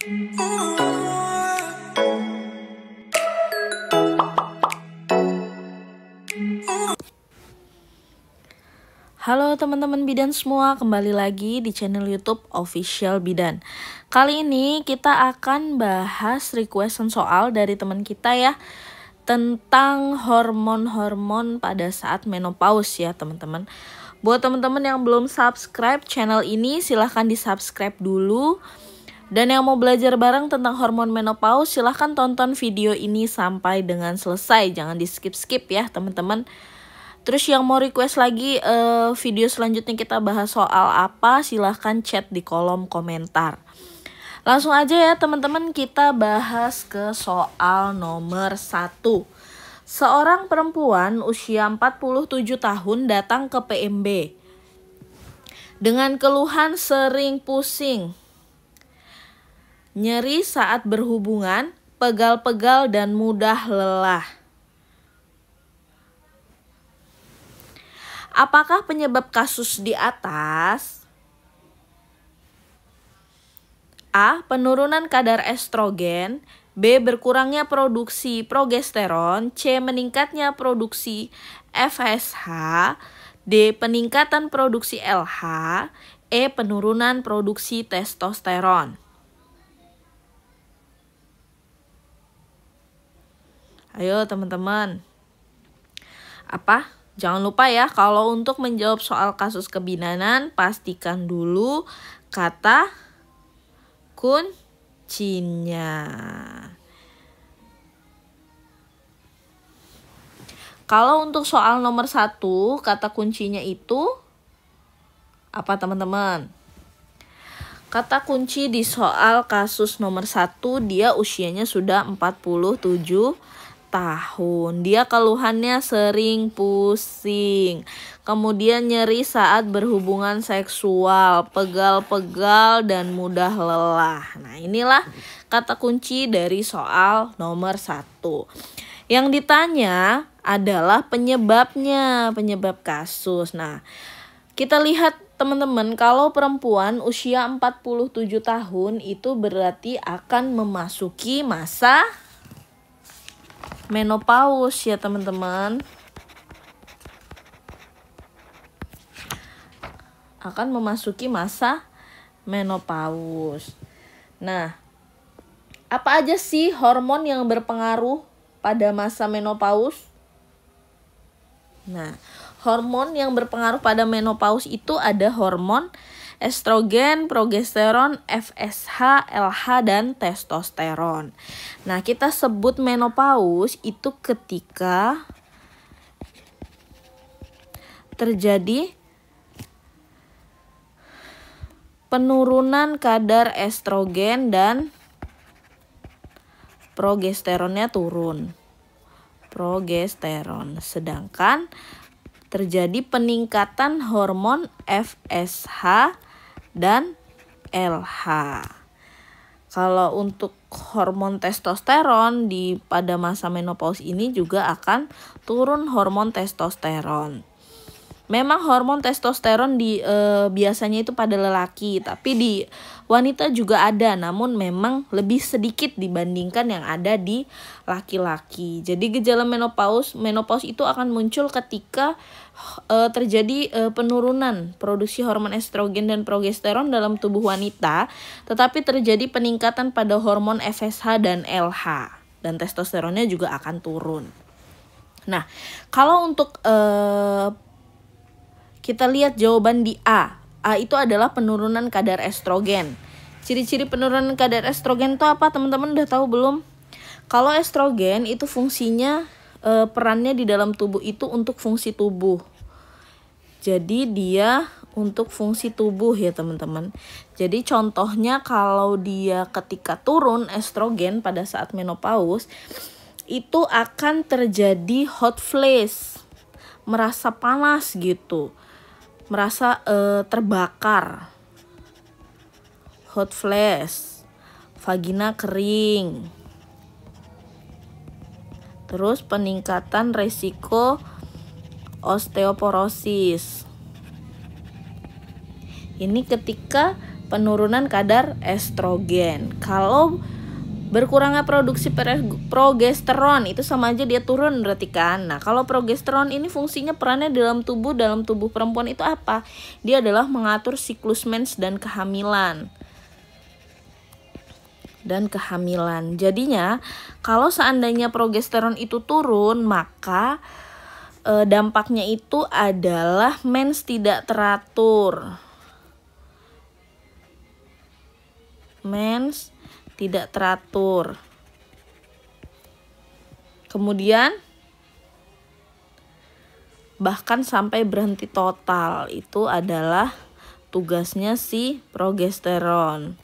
Halo teman-teman bidan semua, kembali lagi di channel YouTube Official Bidan. Kali ini kita akan bahas requestan soal dari teman kita ya, tentang hormon-hormon pada saat menopause ya teman-teman. Buat teman-teman yang belum subscribe channel ini, silahkan di subscribe dulu. Dan yang mau belajar bareng tentang hormon menopause, silahkan tonton video ini sampai dengan selesai. Jangan di skip-skip ya teman-teman. Terus yang mau request lagi video selanjutnya kita bahas soal apa, silahkan chat di kolom komentar. Langsung aja ya teman-teman, kita bahas ke soal nomor 1. Seorang perempuan usia 47 tahun datang ke PMB dengan keluhan sering pusing, nyeri saat berhubungan, pegal-pegal dan mudah lelah. Apakah penyebab kasus di atas? A. Penurunan kadar estrogen. B. Berkurangnya produksi progesteron. C. Meningkatnya produksi FSH. D. Peningkatan produksi LH. E. Penurunan produksi testosteron. Ayo teman-teman. Apa? Jangan lupa ya, kalau untuk menjawab soal kasus kebidanan, pastikan dulu kata kuncinya. Kalau untuk soal nomor 1, kata kuncinya itu apa teman-teman? Kata kunci di soal kasus nomor 1, dia usianya sudah 47 tahun. Dia keluhannya sering pusing, kemudian nyeri saat berhubungan seksual, pegal-pegal dan mudah lelah. Nah, inilah kata kunci dari soal nomor 1. Yang ditanya adalah penyebabnya, penyebab kasus. Nah, kita lihat teman-teman, kalau perempuan usia 47 tahun itu berarti akan memasuki masa menopause ya teman-teman. Akan memasuki masa menopause. Nah, apa aja sih hormon yang berpengaruh pada masa menopause? Nah, hormon yang berpengaruh pada menopause itu ada hormon estrogen, progesteron, FSH, LH, dan testosteron. Nah, kita sebut menopause itu ketika terjadi penurunan kadar estrogen dan progesteronnya turun. Progesteron. Sedangkan terjadi peningkatan hormon FSH dan LH. Kalau untuk hormon testosteron pada masa menopause ini juga akan turun hormon testosteron. Memang hormon testosteron biasanya itu pada lelaki, tapi di wanita juga ada, namun memang lebih sedikit dibandingkan yang ada di laki-laki. Jadi gejala menopause itu akan muncul ketika terjadi penurunan produksi hormon estrogen dan progesteron dalam tubuh wanita, tetapi terjadi peningkatan pada hormon FSH dan LH, dan testosteronnya juga akan turun. Nah, kalau untuk kita lihat jawaban di A. A itu adalah penurunan kadar estrogen. Ciri-ciri penurunan kadar estrogen itu apa teman-teman, udah tahu belum? Kalau estrogen itu fungsinya, perannya di dalam tubuh itu untuk fungsi tubuh. Jadi dia untuk fungsi tubuh ya teman-teman. Jadi contohnya kalau dia ketika turun estrogen pada saat menopause, itu akan terjadi hot flash, merasa panas gitu, merasa terbakar, hot flash, vagina kering, terus peningkatan resiko osteoporosis. Ini ketika penurunan kadar estrogen. Kalau berkurangnya produksi progesteron itu sama aja dia turun berarti kan. Nah, kalau progesteron ini fungsinya perannya dalam tubuh perempuan itu apa? Dia adalah mengatur siklus mens dan kehamilan. Jadinya kalau seandainya progesteron itu turun, maka dampaknya itu adalah mens tidak teratur. Kemudian bahkan sampai berhenti total. Itu adalah tugasnya si progesteron.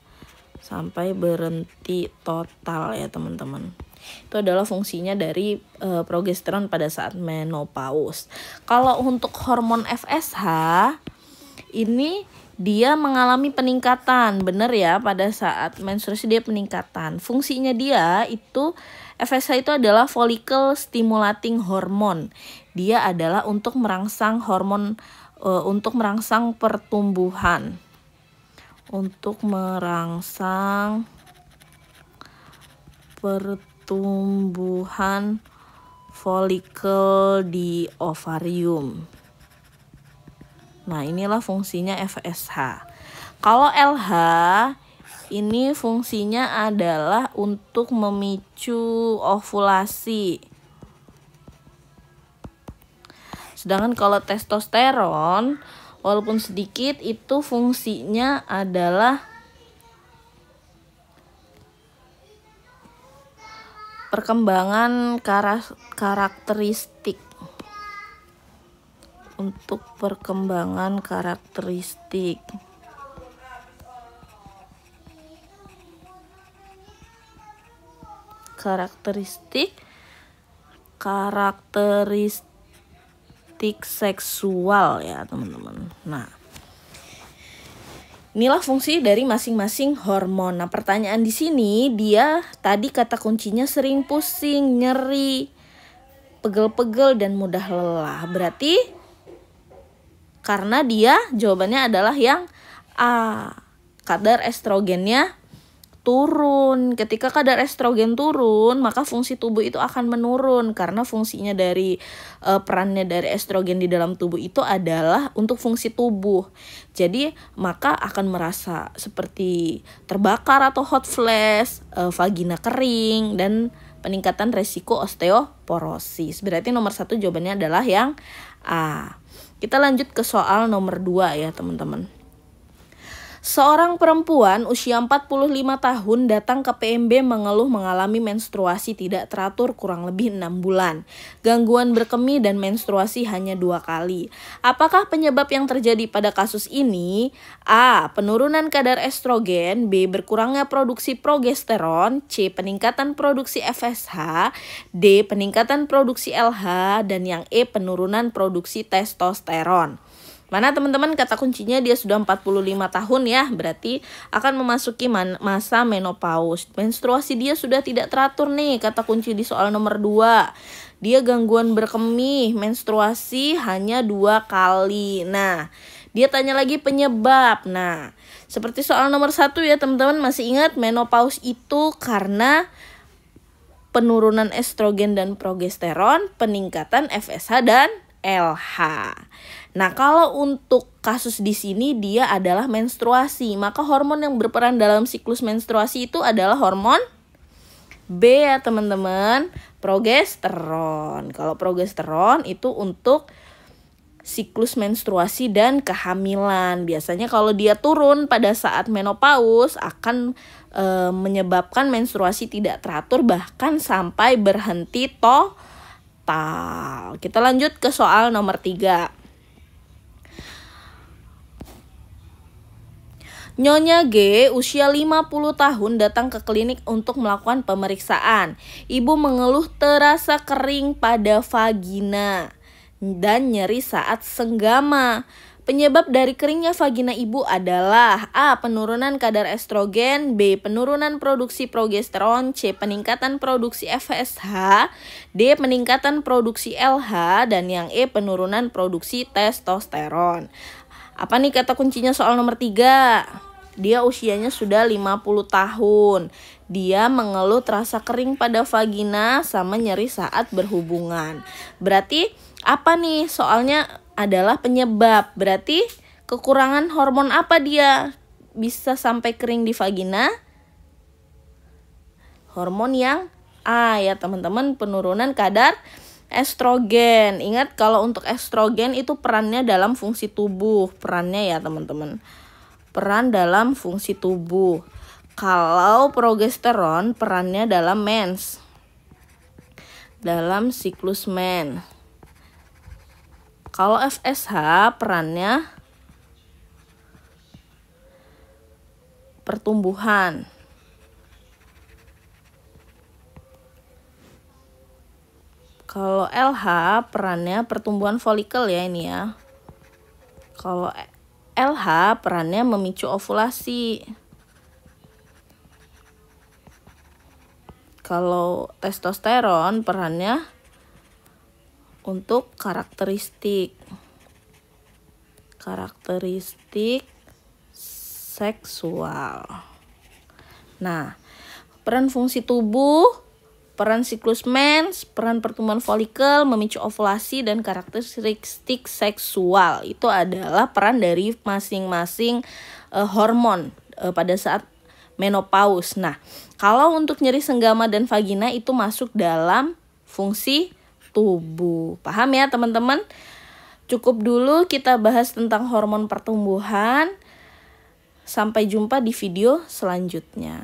Sampai berhenti total ya teman-teman. Itu adalah fungsinya dari progesteron pada saat menopause. Kalau untuk hormon FSH ini dia mengalami peningkatan, benar ya, pada saat menstruasi dia peningkatan. Fungsinya dia itu, FSH itu adalah follicle stimulating hormone. Dia adalah untuk merangsang hormon, untuk merangsang pertumbuhan. Folikel di ovarium. Nah, inilah fungsinya FSH. Kalau LH ini fungsinya adalah untuk memicu ovulasi. Sedangkan kalau testosteron walaupun sedikit itu fungsinya adalah perkembangan karakteristik. Untuk perkembangan karakteristik. Karakteristik seksual ya teman-teman. Nah, inilah fungsi dari masing-masing hormon. Nah, pertanyaan di sini dia tadi kata kuncinya sering pusing, nyeri, pegel-pegel dan mudah lelah. Berarti karena dia jawabannya adalah yang A. Kadar estrogennya turun. Ketika kadar estrogen turun, maka fungsi tubuh itu akan menurun. Karena fungsinya dari perannya dari estrogen di dalam tubuh itu adalah untuk fungsi tubuh. Jadi maka akan merasa seperti terbakar atau hot flash, vagina kering, dan peningkatan resiko osteoporosis. Berarti nomor 1 jawabannya adalah yang A. Kita lanjut ke soal nomor 2 ya teman-teman. Seorang perempuan usia 45 tahun datang ke PMB mengeluh mengalami menstruasi tidak teratur kurang lebih 6 bulan. Gangguan berkemih dan menstruasi hanya 2 kali. Apakah penyebab yang terjadi pada kasus ini? A. Penurunan kadar estrogen. B. Berkurangnya produksi progesteron. C. Peningkatan produksi FSH. D. Peningkatan produksi LH. Dan yang E. Penurunan produksi testosteron. Mana teman-teman kata kuncinya dia sudah 45 tahun ya, berarti akan memasuki masa menopause. Menstruasi dia sudah tidak teratur nih, kata kunci di soal nomor 2. Dia gangguan berkemih, menstruasi hanya 2 kali. Nah, dia tanya lagi penyebab. Nah, seperti soal nomor 1 ya teman-teman, masih ingat menopause itu karena penurunan estrogen dan progesteron, peningkatan FSH dan LH. Nah, kalau untuk kasus di sini dia adalah menstruasi, maka hormon yang berperan dalam siklus menstruasi itu adalah hormon B ya teman-teman, progesteron. Kalau progesteron itu untuk siklus menstruasi dan kehamilan. Biasanya kalau dia turun pada saat menopause akan menyebabkan menstruasi tidak teratur bahkan sampai berhenti total. Kita lanjut ke soal nomor 3. Nyonya G usia 50 tahun datang ke klinik untuk melakukan pemeriksaan. Ibu mengeluh terasa kering pada vagina dan nyeri saat senggama. Penyebab dari keringnya vagina ibu adalah A. Penurunan kadar estrogen. B. Penurunan produksi progesteron. C. Peningkatan produksi FSH. D. Peningkatan produksi LH. Dan yang E. Penurunan produksi testosteron. Apa nih kata kuncinya soal nomor 3? Dia usianya sudah 50 tahun. Dia mengeluh terasa kering pada vagina sama nyeri saat berhubungan. Berarti apa nih? Soalnya adalah penyebab. Berarti kekurangan hormon apa dia bisa sampai kering di vagina? Hormon yang A ya teman-teman, penurunan kadar estrogen. Ingat kalau untuk estrogen itu perannya dalam fungsi tubuh. Perannya ya teman-teman. Peran dalam fungsi tubuh. Kalau progesteron perannya dalam mens. Dalam siklus mens. Kalau FSH perannya pertumbuhan. Kalau LH perannya pertumbuhan folikel ya ini ya. Kalau LH perannya memicu ovulasi. Kalau testosteron perannya untuk karakteristik seksual. Nah, peran fungsi tubuh, peran siklus mens, peran pertumbuhan folikel, memicu ovulasi, dan karakteristik seksual. Itu adalah peran dari masing-masing hormon pada saat menopause. Nah, kalau untuk nyeri senggama dan vagina itu masuk dalam fungsi tubuh. Paham ya teman-teman? Cukup dulu kita bahas tentang hormon pertumbuhan. Sampai jumpa di video selanjutnya.